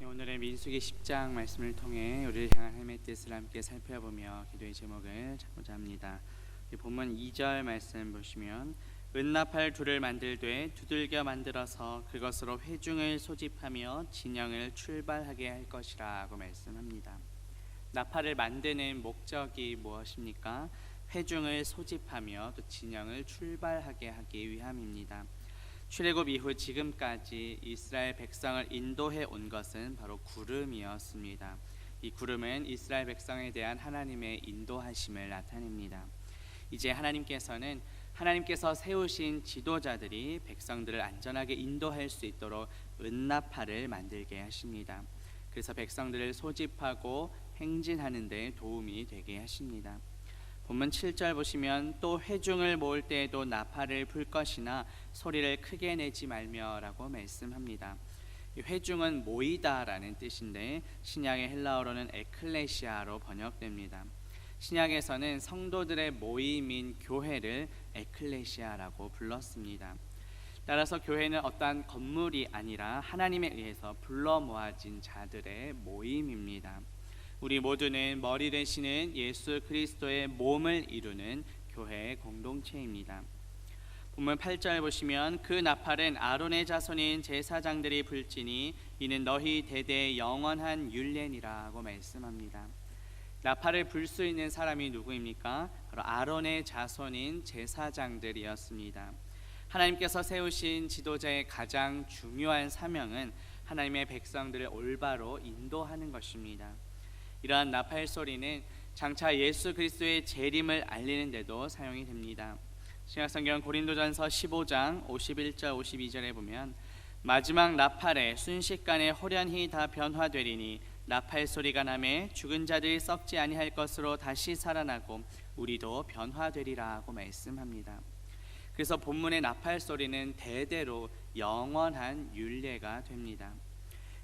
네, 오늘의 민수기 10장 말씀을 통해 우리를 향한 하나님의 뜻을 함께 살펴보며 기도의 제목을 찾고자 합니다. 본문 2절 말씀 보시면 은나팔 둘을 만들되 두들겨 만들어서 그것으로 회중을 소집하며 진영을 출발하게 할 것이라 고 말씀합니다. 나팔을 만드는 목적이 무엇입니까? 회중을 소집하며 또 진영을 출발하게 하기 위함입니다. 출애굽 이후 지금까지 이스라엘 백성을 인도해 온 것은 바로 구름이었습니다. 이 구름은 이스라엘 백성에 대한 하나님의 인도하심을 나타냅니다. 이제 하나님께서 세우신 지도자들이 백성들을 안전하게 인도할 수 있도록 은나팔을 만들게 하십니다. 그래서 백성들을 소집하고 행진하는 데 도움이 되게 하십니다. 본문 7절 보시면 또 회중을 모을 때에도 나팔을 불 것이나 소리를 크게 내지 말며 라고 말씀합니다. 회중은 모이다라는 뜻인데 신약의 헬라어로는 에클레시아로 번역됩니다. 신약에서는 성도들의 모임인 교회를 에클레시아라고 불렀습니다. 따라서 교회는 어떠한 건물이 아니라 하나님에 의해서 불러 모아진 자들의 모임입니다. 우리 모두는 머리 되시는 예수 그리스도의 몸을 이루는 교회의 공동체입니다. 본문 8절 보시면 그 나팔은 아론의 자손인 제사장들이 불지니 이는 너희 대대의 영원한 율례니라고 말씀합니다. 나팔을 불 수 있는 사람이 누구입니까? 바로 아론의 자손인 제사장들이었습니다. 하나님께서 세우신 지도자의 가장 중요한 사명은 하나님의 백성들을 올바로 인도하는 것입니다. 이러한 나팔 소리는 장차 예수 그리스도의 재림을 알리는 데도 사용이 됩니다. 신약성경 고린도전서 15장 51절 52절에 보면 마지막 나팔에 순식간에 호련히 다 변화되리니 나팔 소리가 나매 죽은 자들이 썩지 아니할 것으로 다시 살아나고 우리도 변화되리라고 말씀합니다. 그래서 본문의 나팔 소리는 대대로 영원한 율례가 됩니다.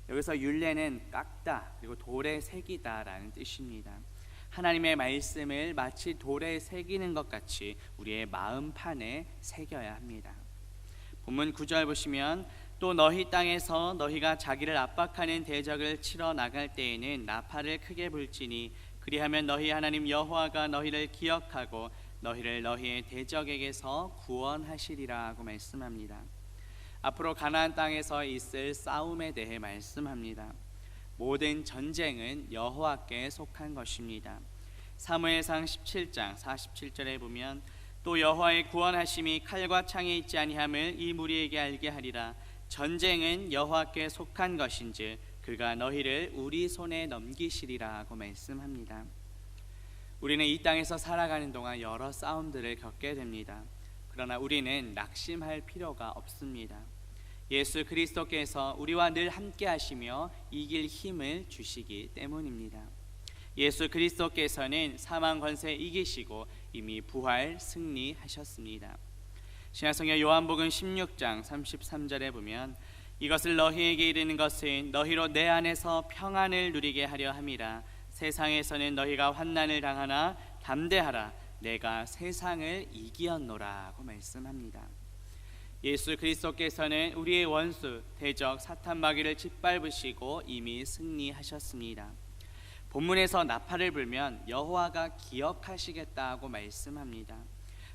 여기서 율례는 깎다 그리고 돌에 새기다라는 뜻입니다. 하나님의 말씀을 마치 돌에 새기는 것 같이 우리의 마음판에 새겨야 합니다. 본문 9절 보시면 또 너희 땅에서 너희가 자기를 압박하는 대적을 치러 나갈 때에는 나팔을 크게 불지니 그리하면 너희 하나님 여호와가 너희를 기억하고 너희를 너희의 대적에게서 구원하시리라고 말씀합니다. 앞으로 가나안 땅에서 있을 싸움에 대해 말씀합니다. 모든 전쟁은 여호와께 속한 것입니다. 사무엘상 17장 47절에 보면 또 여호와의 구원하심이 칼과 창에 있지 아니함을 이 무리에게 알게 하리라. 전쟁은 여호와께 속한 것인즉 그가 너희를 우리 손에 넘기시리라고 말씀합니다. 우리는 이 땅에서 살아가는 동안 여러 싸움들을 겪게 됩니다. 그러나 우리는 낙심할 필요가 없습니다. 예수 그리스도께서 우리와 늘 함께 하시며 이길 힘을 주시기 때문입니다. 예수 그리스도께서는 사망 권세 이기시고 이미 부활 승리하셨습니다. 신약성경 요한복음 16장 33절에 보면 이것을 너희에게 이르는 것은 너희로 내 안에서 평안을 누리게 하려 함이라. 세상에서는 너희가 환난을 당하나 담대하라 내가 세상을 이기었노라고 말씀합니다. 예수 그리스도께서는 우리의 원수 대적 사탄 마귀를 짓밟으시고 이미 승리하셨습니다. 본문에서 나팔을 불면 여호와가 기억하시겠다고 말씀합니다.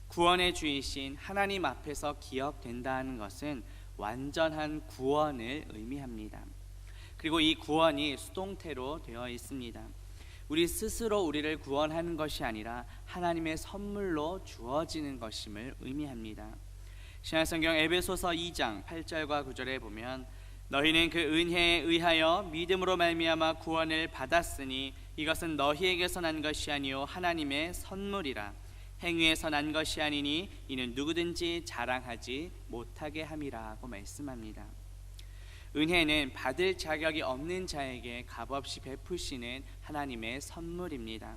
구원의 주이신 하나님 앞에서 기억된다는 것은 완전한 구원을 의미합니다. 그리고 이 구원이 수동태로 되어 있습니다. 우리 스스로 우리를 구원하는 것이 아니라 하나님의 선물로 주어지는 것임을 의미합니다. 신약성경 에베소서 2장 8절과 9절에 보면 너희는 그 은혜에 의하여 믿음으로 말미암아 구원을 받았으니 이것은 너희에게서 난 것이 아니요 하나님의 선물이라. 행위에서 난 것이 아니니 이는 누구든지 자랑하지 못하게 함이라고 말씀합니다. 은혜는 받을 자격이 없는 자에게 값없이 베푸시는 하나님의 선물입니다.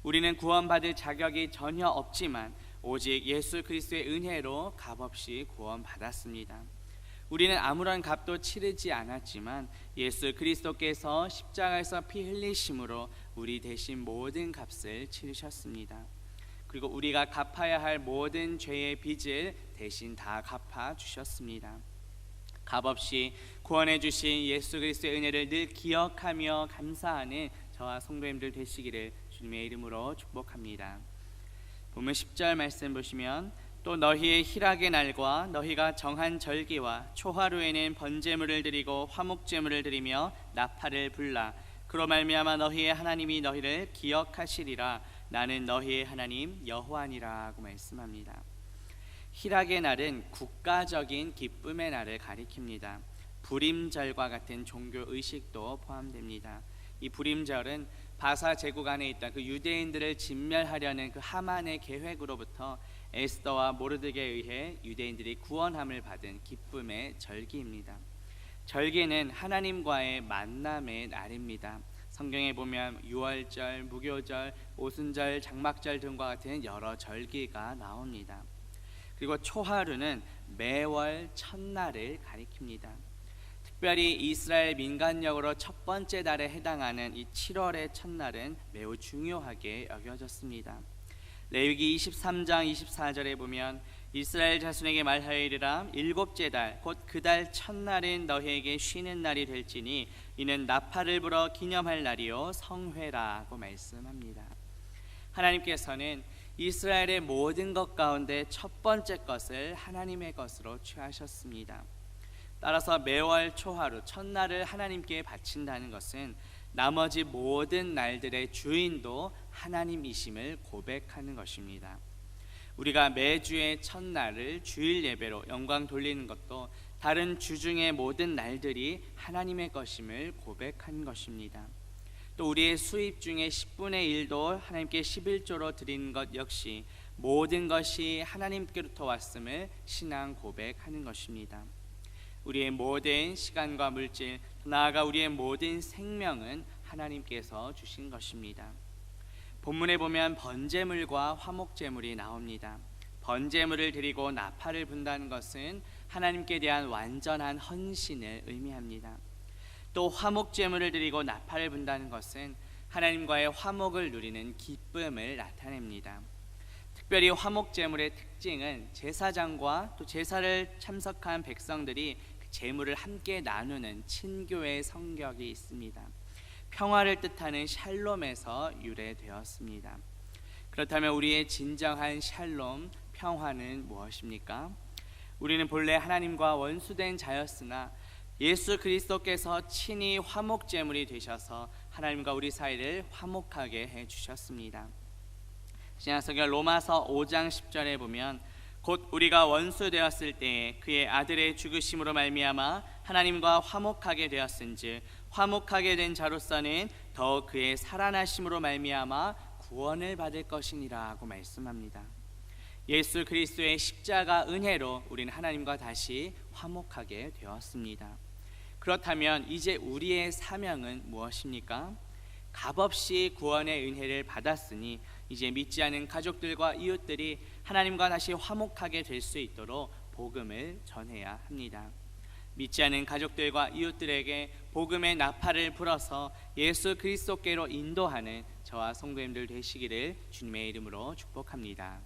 우리는 구원받을 자격이 전혀 없지만 오직 예수 그리스도의 은혜로 값없이 구원받았습니다. 우리는 아무런 값도 치르지 않았지만 예수 그리스도께서 십자가에서 피 흘리심으로 우리 대신 모든 값을 치르셨습니다. 그리고 우리가 갚아야 할 모든 죄의 빚을 대신 다 갚아 주셨습니다. 값없이 구원해 주신 예수 그리스도의 은혜를 늘 기억하며 감사하는 저와 성도님들 되시기를 주님의 이름으로 축복합니다. 본문 10절 말씀 보시면 또 너희의 희락의 날과 너희가 정한 절기와 초하루에는 번제물을 드리고 화목제물을 드리며 나팔을 불라 그로 말미암아 너희의 하나님이 너희를 기억하시리라. 나는 너희의 하나님 여호와니라고 말씀합니다. 희락의 날은 국가적인 기쁨의 날을 가리킵니다. 불임절과 같은 종교 의식도 포함됩니다. 이 불임절은 바사 제국 안에 있던 그 유대인들을 진멸하려는 그 하만의 계획으로부터 에스더와 모르드게에 의해 유대인들이 구원함을 받은 기쁨의 절기입니다. 절기는 하나님과의 만남의 날입니다. 성경에 보면 유월절, 무교절, 오순절, 장막절 등과 같은 여러 절기가 나옵니다. 그리고 초하루는 매월 첫날을 가리킵니다. 특별히 이스라엘 민간력으로 첫 번째 달에 해당하는 이 7월의 첫날은 매우 중요하게 여겨졌습니다. 레위기 23장 24절에 보면 이스라엘 자손에게 말하리라 일곱째 달 곧 그 달 첫날은 너희에게 쉬는 날이 될지니 이는 나팔을 불어 기념할 날이요 성회라고 말씀합니다. 하나님께서는 이스라엘의 모든 것 가운데 첫 번째 것을 하나님의 것으로 취하셨습니다. 따라서 매월 초하루 첫날을 하나님께 바친다는 것은 나머지 모든 날들의 주인도 하나님이심을 고백하는 것입니다. 우리가 매주의 첫날을 주일 예배로 영광 돌리는 것도 다른 주 중의 모든 날들이 하나님의 것임을 고백하는 것입니다. 또 우리의 수입 중에 10분의 1도 하나님께 11조로 드리는 것 역시 모든 것이 하나님께로부터 왔음을 신앙 고백하는 것입니다. 우리의 모든 시간과 물질, 나아가 우리의 모든 생명은 하나님께서 주신 것입니다. 본문에 보면 번제물과 화목제물이 나옵니다. 번제물을 드리고 나팔을 분다는 것은 하나님께 대한 완전한 헌신을 의미합니다. 또 화목제물을 드리고 나팔을 분다는 것은 하나님과의 화목을 누리는 기쁨을 나타냅니다. 특별히 화목제물의 특징은 제사장과 또 제사를 참석한 백성들이 제물을 함께 나누는 친교의 성격이 있습니다. 평화를 뜻하는 샬롬에서 유래되었습니다. 그렇다면 우리의 진정한 샬롬, 평화는 무엇입니까? 우리는 본래 하나님과 원수된 자였으나 예수 그리스도께서 친히 화목제물이 되셔서 하나님과 우리 사이를 화목하게 해주셨습니다. 신약성경 로마서 5장 10절에 보면 곧 우리가 원수 되었을 때에 그의 아들의 죽으심으로 말미암아 하나님과 화목하게 되었은즉 화목하게 된 자로서는 더욱 그의 살아나심으로 말미암아 구원을 받을 것이니라고 말씀합니다. 예수 그리스도의 십자가 은혜로 우리는 하나님과 다시 화목하게 되었습니다. 그렇다면 이제 우리의 사명은 무엇입니까? 값없이 구원의 은혜를 받았으니 이제 믿지 않은 가족들과 이웃들이 하나님과 다시 화목하게 될 수 있도록 복음을 전해야 합니다. 믿지 않은 가족들과 이웃들에게 복음의 나팔을 불어서 예수 그리스도께로 인도하는 저와 성도님들 되시기를 주님의 이름으로 축복합니다.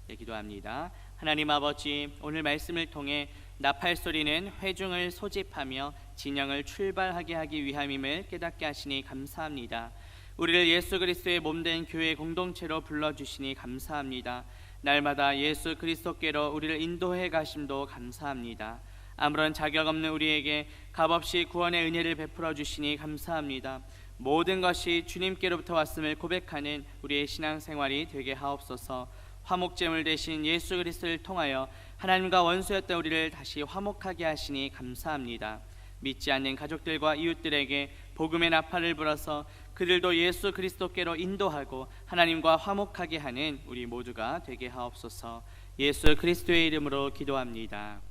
네, 기도합니다. 하나님 아버지, 오늘 말씀을 통해 나팔 소리는 회중을 소집하며 진영을 출발하게 하기 위함임을 깨닫게 하시니 감사합니다. 우리를 예수 그리스도의 몸된 교회 공동체로 불러주시니 감사합니다. 날마다 예수 그리스도께로 우리를 인도해 가심도 감사합니다. 아무런 자격 없는 우리에게 값없이 구원의 은혜를 베풀어 주시니 감사합니다. 모든 것이 주님께로부터 왔음을 고백하는 우리의 신앙생활이 되게 하옵소서. 화목제물 대신 예수 그리스도를 통하여 하나님과 원수였던 우리를 다시 화목하게 하시니 감사합니다. 믿지 않는 가족들과 이웃들에게 복음의 나팔을 불어서 그들도 예수 그리스도께로 인도하고 하나님과 화목하게 하는 우리 모두가 되게 하옵소서. 예수 그리스도의 이름으로 기도합니다.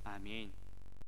아멘.